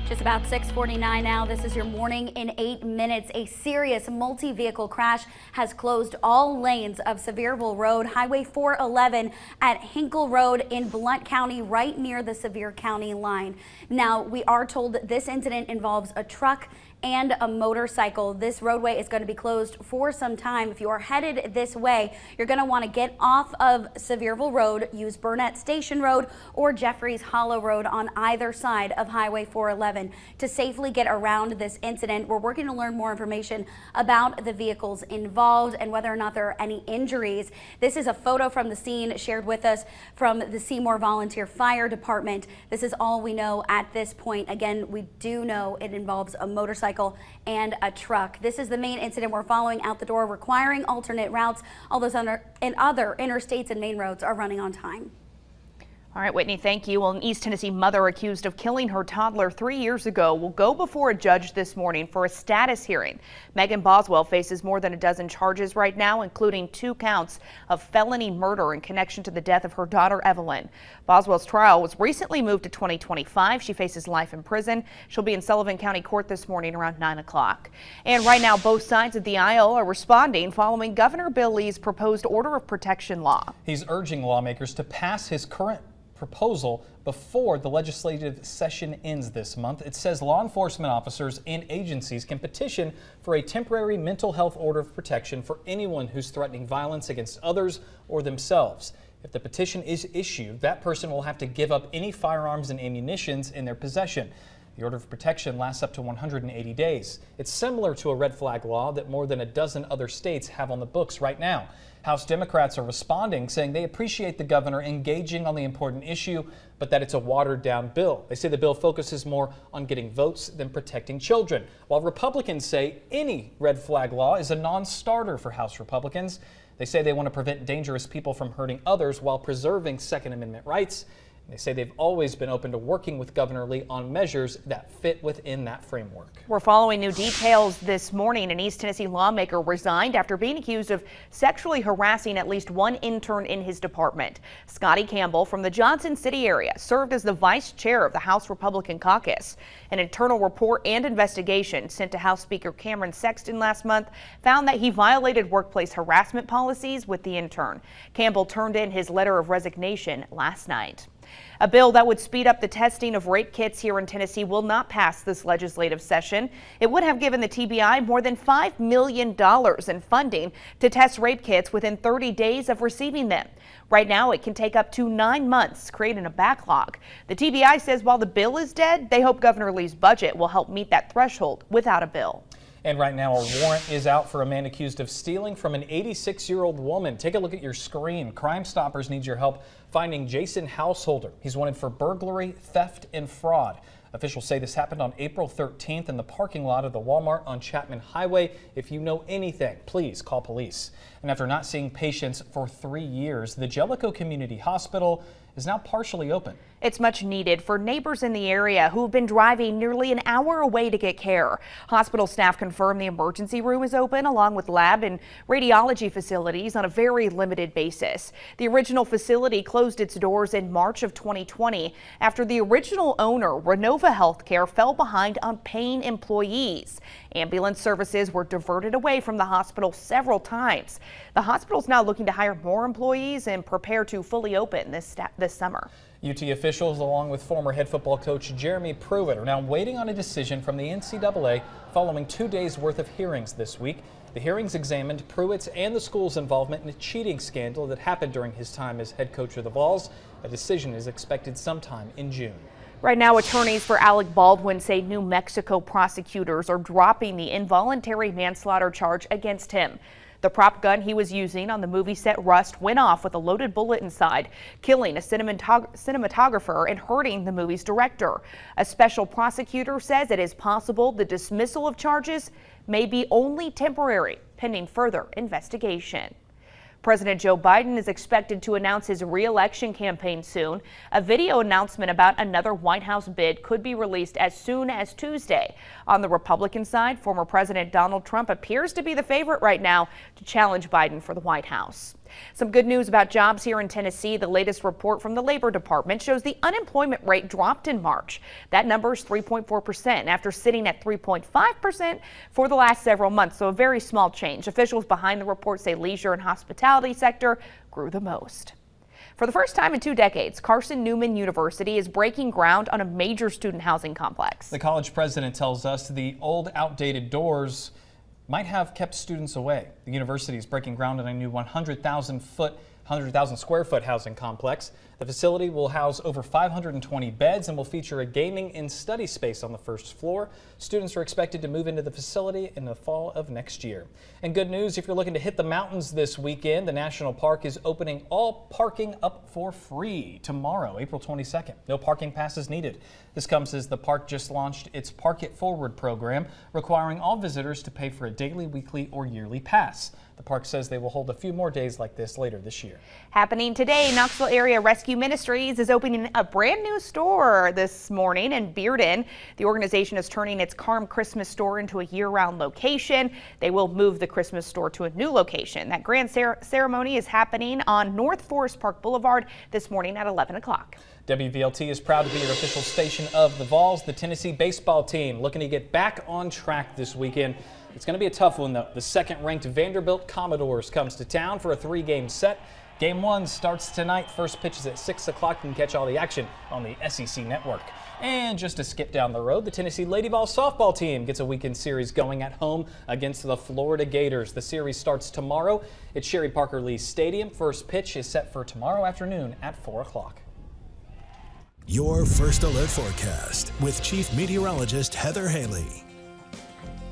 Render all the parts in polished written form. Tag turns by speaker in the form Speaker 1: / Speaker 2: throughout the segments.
Speaker 1: Just about 6:49 now. This is your morning in 8 minutes. A serious multi-vehicle crash has closed all lanes of Sevierville Road, Highway 411 at Hinkle Road in Blount County, right near the Sevier County line. Now, we are told that this incident involves a truck and a motorcycle. This roadway is going to be closed for some time. If you are headed this way, you're going to want to get off of Sevierville Road, use Burnett Station Road or Jeffries Hollow Road on either side of Highway 411 to safely get around this incident. We're working to learn more information about the vehicles involved and whether or not there are any injuries. This is a photo from the scene shared with us from the Seymour Volunteer Fire Department. This is all we know at this point. Again, we do know it involves a motorcycle and a truck. This is the main incident we're following out the door, requiring alternate routes. All those other interstates and main roads are running on time.
Speaker 2: All right, Whitney, thank you. Well, an East Tennessee mother accused of killing her toddler 3 years ago will go before a judge this morning for a status hearing. Megan Boswell faces more than a dozen charges right now, including 2 counts of felony murder in connection to the death of her daughter, Evelyn. Boswell's trial was recently moved to 2025. She faces life in prison. She'll be in Sullivan County Court this morning around 9 o'clock. And right now, both sides of the aisle are responding following Governor Bill Lee's proposed order of protection law.
Speaker 3: He's urging lawmakers to pass his current proposal before the legislative session ends this month. It says law enforcement officers and agencies can petition for a temporary mental health order of protection for anyone who's threatening violence against others or themselves. If the petition is issued, that person will have to give up any firearms and ammunitions in their possession. The order of protection lasts up to 180 days. It's similar to a red flag law that more than a dozen other states have on the books right now. House Democrats are responding, saying they appreciate the governor engaging on the important issue, but that it's a watered-down bill. They say the bill focuses more on getting votes than protecting children, while Republicans say any red flag law is a non-starter for House Republicans. They say they want to prevent dangerous people from hurting others while preserving Second Amendment rights. They say they've always been open to working with Governor Lee on measures that fit within that framework.
Speaker 2: We're following new details this morning. An East Tennessee lawmaker resigned after being accused of sexually harassing at least one intern in his department. Scotty Campbell from the Johnson City area served as the vice chair of the House Republican caucus. An internal report and investigation sent to House Speaker Cameron Sexton last month found that he violated workplace harassment policies with the intern. Campbell turned in his letter of resignation last night. A bill that would speed up the testing of rape kits here in Tennessee will not pass this legislative session. It would have given the TBI more than $5 million in funding to test rape kits within 30 days of receiving them. Right now, it can take up to 9 months, creating a backlog. The TBI says while the bill is dead, they hope Governor Lee's budget will help meet that threshold without a bill.
Speaker 3: And right now, a warrant is out for a man accused of stealing from an 86-year-old woman. Take a look at your screen. Crime Stoppers needs your help finding Jason Householder. He's wanted for burglary, theft, and fraud. Officials say this happened on April 13th in the parking lot of the Walmart on Chapman Highway. If you know anything, please call police. And after not seeing patients for 3 years, the Jellicoe Community Hospital is now partially open.
Speaker 2: It's much needed for neighbors in the area who have been driving nearly an hour away to get care. Hospital staff confirm the emergency room is open along with lab and radiology facilities on a very limited basis. The original facility closed its doors in March of 2020 after the original owner, Renova Healthcare, fell behind on paying employees. Ambulance services were diverted away from the hospital several times. The hospital is now looking to hire more employees and prepare to fully open this summer.
Speaker 3: UT officials, along with former head football coach Jeremy Pruitt, are now waiting on a decision from the NCAA following 2 days worth of hearings this week. The hearings examined Pruitt's and the school's involvement in a cheating scandal that happened during his time as head coach of the Vols. A decision is expected sometime in June.
Speaker 2: Right now, attorneys for Alec Baldwin say New Mexico prosecutors are dropping the involuntary manslaughter charge against him. The prop gun he was using on the movie set Rust went off with a loaded bullet inside, killing a cinematographer and hurting the movie's director. A special prosecutor says it is possible the dismissal of charges may be only temporary, pending further investigation. President Joe Biden is expected to announce his re-election campaign soon. A video announcement about another White House bid could be released as soon as Tuesday. On the Republican side, former President Donald Trump appears to be the favorite right now to challenge Biden for the White House. Some good news about jobs here in Tennessee. The latest report from the Labor Department shows the unemployment rate dropped in March. That number is 3.4% after sitting at 3.5% for the last several months, so a very small change. Officials behind the report say leisure and hospitality sector grew the most. For the first time in 2 decades, Carson-Newman University is breaking ground on a major student housing complex.
Speaker 3: The college president tells us the old, outdated doors might have kept students away. The university is breaking ground on a new 100,000 square foot housing complex. The facility will house over 520 beds and will feature a gaming and study space on the first floor. Students are expected to move into the facility in the fall of next year. And good news, if you're looking to hit the mountains this weekend, the national park is opening all parking up for free tomorrow, April 22nd. No parking passes needed. This comes as the park just launched its Park It Forward program, requiring all visitors to pay for a daily, weekly, or yearly pass. The park says they will hold a few more days like this later this year.
Speaker 2: Happening today, Knoxville Area Rescue Ministries is opening a brand new store this morning in Bearden. The organization is turning its Carm Christmas store into a year-round location. They will move the Christmas store to a new location. That grand ceremony is happening on North Forest Park Boulevard this morning at 11 o'clock.
Speaker 3: WVLT is proud to be your official station of the Vols. The Tennessee baseball team looking to get back on track this weekend. It's going to be a tough one, though. The second-ranked Vanderbilt Commodores comes to town for a 3-game set. Game 1 starts tonight. First pitch is at 6 o'clock. You can catch all the action on the SEC Network. And just to skip down the road, the Tennessee Lady Vols softball team gets a weekend series going at home against the Florida Gators. The series starts tomorrow at Sherry Parker Lee Stadium. First pitch is set for tomorrow afternoon at 4 o'clock.
Speaker 4: Your First Alert Forecast with Chief Meteorologist Heather Haley.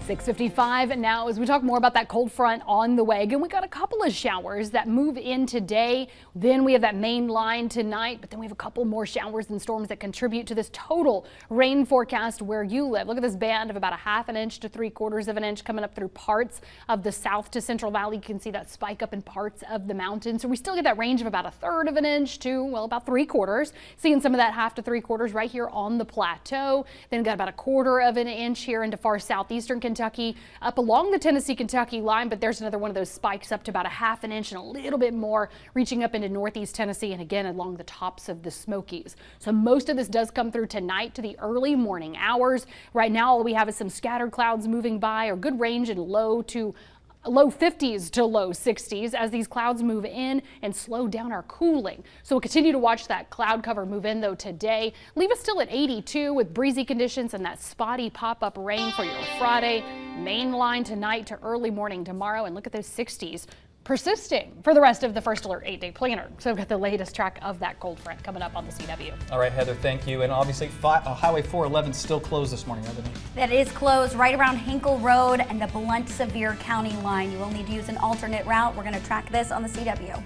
Speaker 5: 6:55 now as we talk more about that cold front on the way. Again, we got a couple of showers that move in today. Then we have that main line tonight, but then we have a couple more showers and storms that contribute to this total rain forecast where you live. Look at this band of about a 1/2 inch to 3/4 of an inch coming up through parts of the south to central valley. You can see that spike up in parts of the mountains. So we still get that range of about 1/3 of an inch to, well, about 3/4. Seeing some of that 1/2 to 3/4 right here on the plateau. Then got about 1/4 of an inch here into far southeastern Kentucky, up along the Tennessee-Kentucky line, but there's another one of those spikes up to about a 1/2 an inch and a little bit more, reaching up into northeast Tennessee and again along the tops of the Smokies. So most of this does come through tonight to the early morning hours. Right now, all we have is some scattered clouds moving by, or good range in low 50s to low 60s as these clouds move in and slow down our cooling. So we'll continue to watch that cloud cover move in though today. Leave us still at 82 with breezy conditions and that spotty pop-up rain for your Friday. Main line tonight to early morning tomorrow, and look at those 60s persisting for the rest of the First Alert 8-day planner. So we've got the latest track of that cold front coming up on the CW.
Speaker 3: All right, Heather, thank you. And obviously, Highway 411 still closed this morning, isn't it?
Speaker 1: That is closed right around Hinkle Road and the Blunt Sevier County line. You will need to use an alternate route. We're going to track this on the CW.